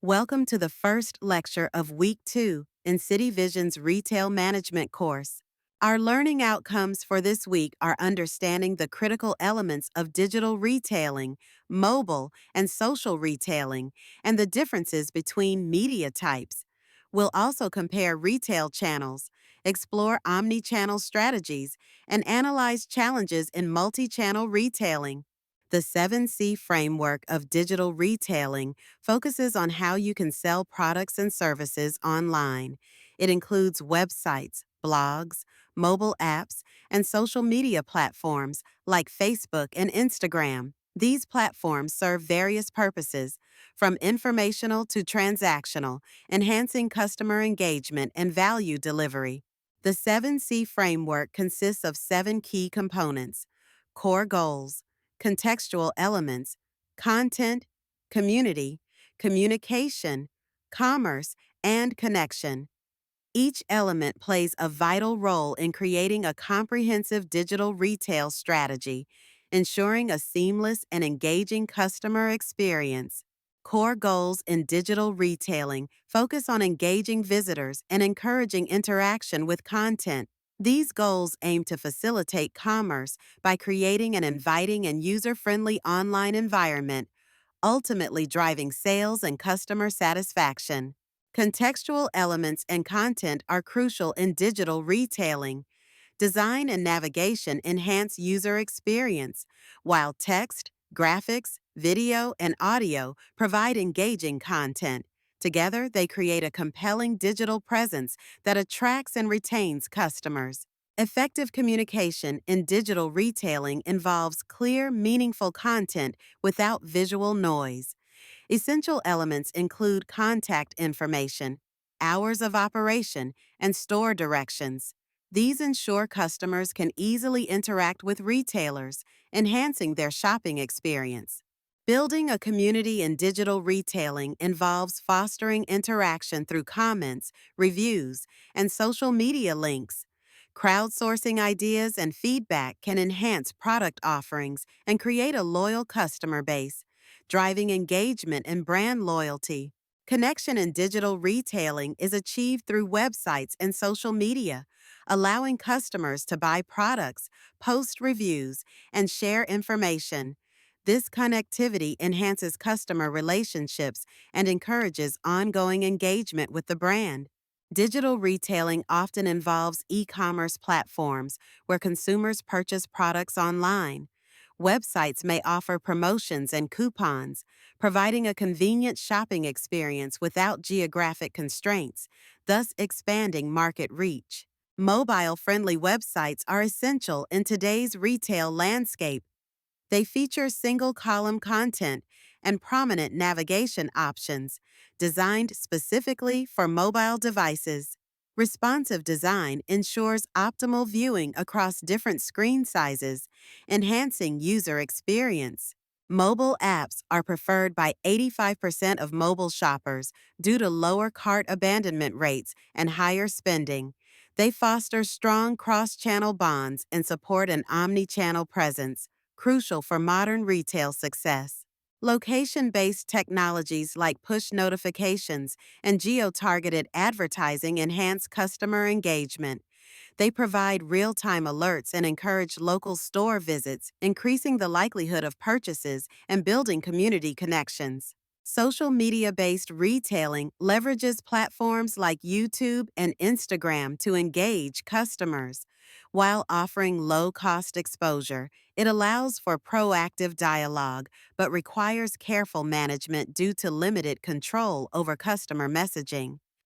Welcome to the first lecture of Week 2 in City Vision's Retail Management course. Our learning outcomes for this week are understanding the critical elements of digital retailing, mobile, and social retailing, and the differences between media types. We'll also compare retail channels, explore omni-channel strategies, and analyze challenges in multi-channel retailing. The 7C framework of digital retailing focuses on how you can sell products and services online. It includes websites, blogs, mobile apps, and social media platforms like Facebook and Instagram. These platforms serve various purposes, from informational to transactional, enhancing customer engagement and value delivery. The 7C framework consists of 7 key components: core goals, contextual elements, content, community, communication, commerce, and connection. Each element plays a vital role in creating a comprehensive digital retail strategy, ensuring a seamless and engaging customer experience. Core goals in digital retailing focus on engaging visitors and encouraging interaction with content. These goals aim to facilitate commerce by creating an inviting and user-friendly online environment, ultimately driving sales and customer satisfaction. Contextual elements and content are crucial in digital retailing. Design and navigation enhance user experience, while text, graphics, video, and audio provide engaging content. Together, they create a compelling digital presence that attracts and retains customers. Effective communication in digital retailing involves clear, meaningful content without visual noise. Essential elements include contact information, hours of operation, and store directions. These ensure customers can easily interact with retailers, enhancing their shopping experience. Building a community in digital retailing involves fostering interaction through comments, reviews, and social media links. Crowdsourcing ideas and feedback can enhance product offerings and create a loyal customer base, driving engagement and brand loyalty. Connection in digital retailing is achieved through websites and social media, allowing customers to buy products, post reviews, and share information. This connectivity enhances customer relationships and encourages ongoing engagement with the brand. Digital retailing often involves e-commerce platforms where consumers purchase products online. Websites may offer promotions and coupons, providing a convenient shopping experience without geographic constraints, thus expanding market reach. Mobile-friendly websites are essential in today's retail landscape. They feature single-column content and prominent navigation options designed specifically for mobile devices. Responsive design ensures optimal viewing across different screen sizes, enhancing user experience. Mobile apps are preferred by 85% of mobile shoppers due to lower cart abandonment rates and higher spending. They foster strong cross-channel bonds and support an omni-channel presence, crucial for modern retail success. Location-based technologies like push notifications and geo-targeted advertising enhance customer engagement. They provide real-time alerts and encourage local store visits, increasing the likelihood of purchases and building community connections. Social media-based retailing leverages platforms like YouTube and Instagram to engage customers. While offering low-cost exposure, it allows for proactive dialogue, but requires careful management due to limited control over customer messaging.